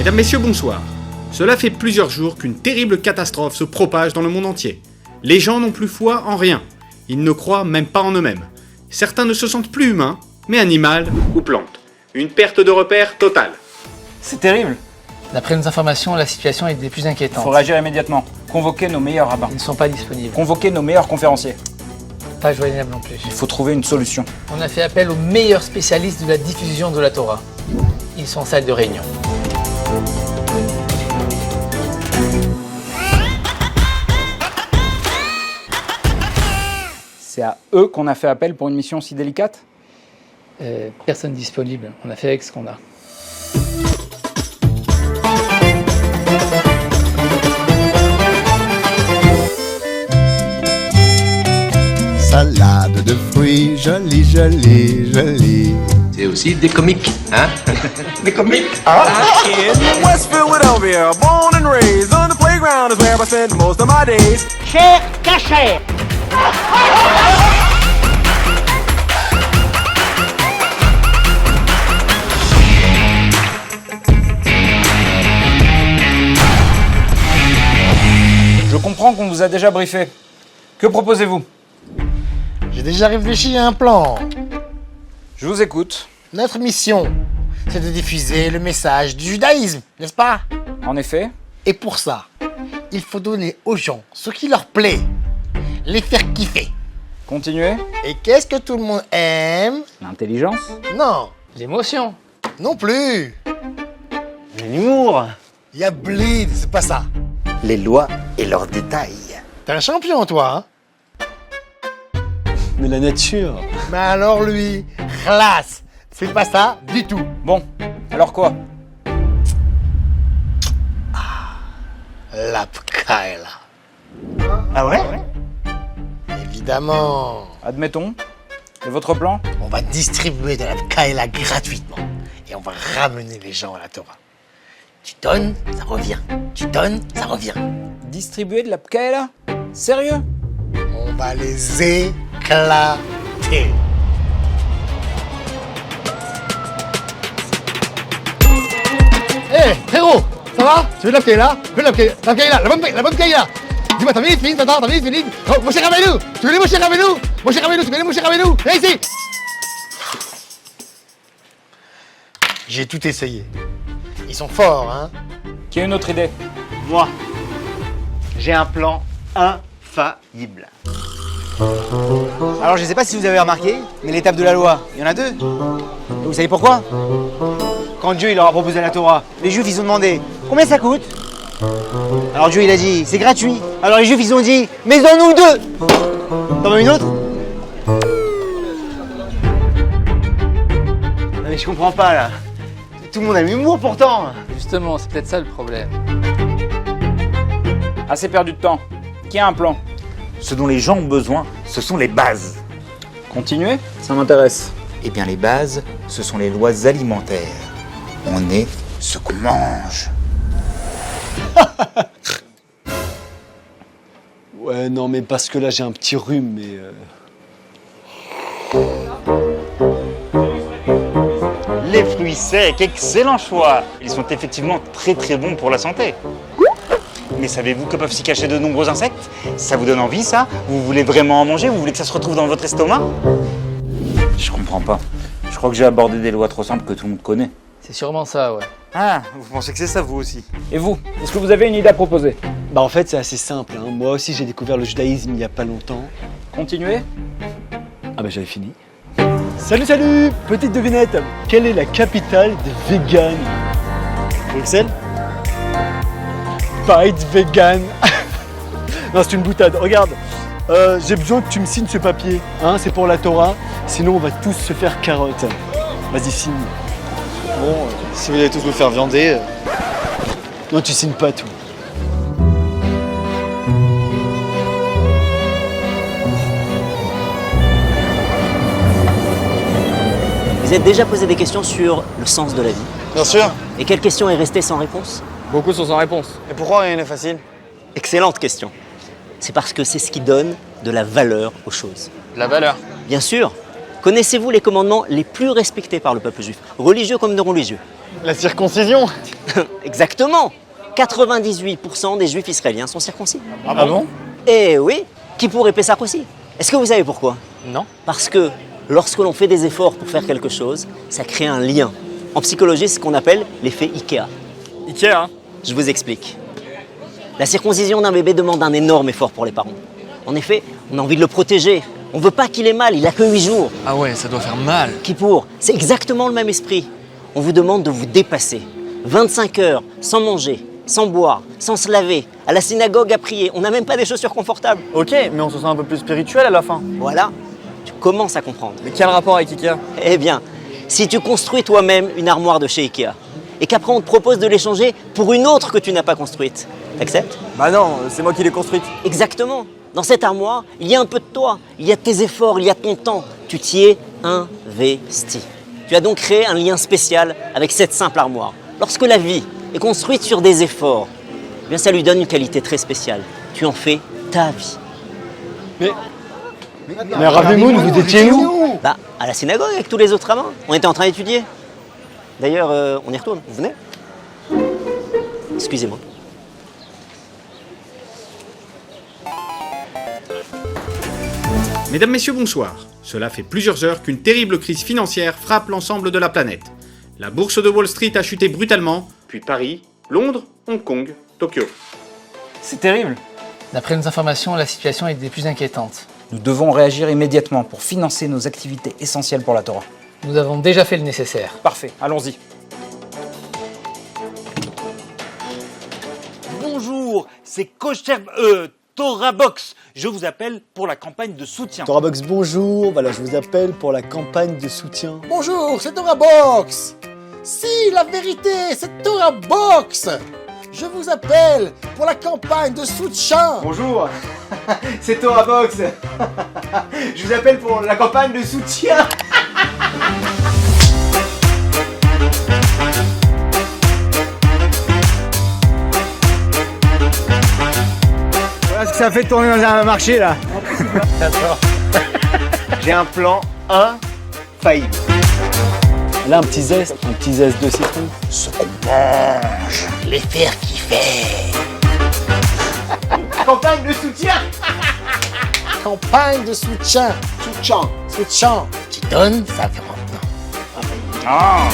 Mesdames, Messieurs, bonsoir. Cela fait plusieurs jours qu'une terrible catastrophe se propage dans le monde entier. Les gens n'ont plus foi en rien. Ils ne croient même pas en eux-mêmes. Certains ne se sentent plus humains, mais animal ou plante. Une perte de repères totale. C'est terrible. D'après nos informations, la situation est des plus Il inquiétantes. faut réagir immédiatement. Convoquer nos meilleurs rabbins. Ils ne sont pas disponibles. Convoquer nos meilleurs conférenciers. Pas joignable non plus. Il faut trouver une solution. On a fait appel aux meilleurs spécialistes de la diffusion de la Torah. Ils sont en salle de réunion. C'est à eux qu'on a fait appel pour une mission si délicate? Personne disponible. On a fait avec ce qu'on a. Salade de fruits, jolie, jolie, jolie. C'est aussi des comiques, hein? Des comiques. In West Philadelphia, born and raised on the playground is where I spend most of my days. Cher cachet. Je comprends qu'on vous a déjà briefé. Que proposez-vous? J'ai déjà réfléchi à un plan. Je vous écoute. Notre mission, c'est de diffuser le message du judaïsme, n'est-ce pas? En effet, Et pour ça, il faut donner aux gens ce qui leur plaît, les faire kiffer. continuez. Et qu'est-ce que tout le monde aime? L'intelligence. Non, L'émotion. non plus. L'humour. Il y a Bleed, c'est pas ça. Les lois et leurs détails. T'es un champion, toi, hein? Mais la nature. Mais alors lui, classe, c'est pas ça du tout. Bon, alors quoi? La pkaela. Ah ouais? Évidemment. Admettons. Et votre plan? On va distribuer de la pkaela gratuitement. Et on va ramener les gens à la Torah. Tu donnes, ça revient. Tu donnes, ça revient. Distribuer de la pkaela? Sérieux? On va les éclater. Hé, frérot, ça va? Tu veux de la pkaela? Tu veux de la pkaela? La pkaela, la bonne pkaela. Dis-moi, t'as fini, t'as fini? Oh, mon cher Rabbeinu, tu connais mon cher Rabbeinu? Mon cher Rabbeinu, tu connais mon cher Rabbeinu? Viens ici. J'ai tout essayé. Ils sont forts, hein? Qui a une autre idée? Moi, j'ai un plan infaillible. Alors je sais pas si vous avez remarqué, mais l'étape de la loi, il y en a deux. Et vous savez pourquoi? Quand Dieu il leur a proposé la Torah, les Juifs ils ont demandé combien ça coûte? Alors Dieu il a dit c'est gratuit. Alors les Juifs ils ont dit mais donne-nous deux. T'en veux une autre? Non mais je comprends pas là. Tout le monde a l'humour pourtant. Justement, c'est peut-être ça le problème. Assez perdu de temps. Qui a un plan? Ce dont les gens ont besoin, ce sont les bases. Continuez? Ça m'intéresse. Eh bien, les bases, ce sont les lois alimentaires. On est ce qu'on mange. Ouais, non, mais parce que là, j'ai un petit rhume, mais... Les fruits secs, excellent choix. Ils sont effectivement très très bons pour la santé. Mais savez-vous que peuvent s'y cacher de nombreux insectes? Ça vous donne envie, ça? Vous voulez vraiment en manger? Vous voulez que ça se retrouve dans votre estomac? Je comprends pas. Je crois que j'ai abordé des lois trop simples que tout le monde connaît. C'est sûrement ça, ouais. Ah, vous pensez que c'est ça, vous aussi? Et vous? Est-ce que vous avez une idée à proposer? Bah en fait, c'est assez simple. Hein. Moi aussi, j'ai découvert le judaïsme il y a pas longtemps. Continuez? Ah bah j'avais fini. Salut, salut! Petite devinette. Quelle est la capitale des véganes? Bruxelles? Bite vegan. Non, c'est une boutade. Regarde, j'ai besoin que tu me signes ce papier. Hein, c'est pour la Torah. Sinon, on va tous se faire carotte. Vas-y, signe. Bon, si vous allez tous vous faire viander. Non, tu signes pas tout. Vous êtes déjà posé des questions sur le sens de la vie? Bien sûr. Et quelle question est restée sans réponse? Beaucoup sont sans réponse. Et pourquoi rien n'est facile? Excellente question. C'est parce que c'est ce qui donne de la valeur aux choses. La valeur. Bien sûr, Connaissez-vous les commandements les plus respectés par le peuple juif, religieux comme non religieux? La circoncision. Exactement. 98% des juifs israéliens sont circoncis. Ah bon? Eh oui, qui pourrait Pessah aussi. Est-ce que vous savez pourquoi? Non. Parce que lorsque l'on fait des efforts pour faire quelque chose, ça crée un lien. En psychologie, c'est ce qu'on appelle l'effet Ikea. Ikea, hein? Je vous explique. La circoncision d'un bébé demande un énorme effort pour les parents. En effet, on a envie de le protéger. On veut pas qu'il ait mal, il a que 8 jours. Ah ouais, ça doit faire mal. Kippour, c'est exactement le même esprit. On vous demande de vous dépasser. 25 heures, sans manger, sans boire, sans se laver, à la synagogue à prier. On n'a même pas des chaussures confortables. Ok, mais on se sent un peu plus spirituel à la fin. Voilà, tu commences à comprendre. Mais quel rapport avec Ikea? Eh bien, si tu construis toi-même une armoire de chez Ikea, et qu'après on te propose de l'échanger pour une autre que tu n'as pas construite, t'acceptes? Bah non, c'est moi qui l'ai construite. Exactement. Dans cette armoire, il y a un peu de toi, il y a tes efforts, il y a ton temps. Tu t'y es investi. Tu as donc créé un lien spécial avec cette simple armoire. Lorsque la vie est construite sur des efforts, eh bien ça lui donne une qualité très spéciale. Tu en fais ta vie. Mais Rav Moon, vous étiez où? Bah, à la synagogue avec tous les autres rabbins. On était en train d'étudier. D'ailleurs, on y retourne. Vous venez? Excusez-moi. Mesdames, Messieurs, bonsoir. Cela fait plusieurs heures qu'une terrible crise financière frappe l'ensemble de la planète. La bourse de Wall Street a chuté brutalement, puis Paris, Londres, Hong Kong, Tokyo. C'est terrible. D'après nos informations, la situation est des plus inquiétantes. Nous devons réagir immédiatement pour financer nos activités essentielles pour la Torah. Nous avons déjà fait le nécessaire. Parfait, allons-y. Bonjour, c'est Kosher... Torah Box. Je vous appelle pour la campagne de soutien. Torah Box, bonjour. Voilà, je vous appelle pour la campagne de soutien. Bonjour, c'est Torah Box. Si, la vérité, c'est Torah Box. Je vous appelle pour la campagne de soutien. Bonjour, c'est Torah Box. Je vous appelle pour la campagne de soutien. Voilà ce que ça fait de tourner dans un marché là. J'ai un plan infaillible. Là, un petit zeste de citron. Ce qu'on mange, les faire kiffer. Campagne de soutien. Campagne de soutien. Soutien. Tu donnes, ça fait maintenant. Ah.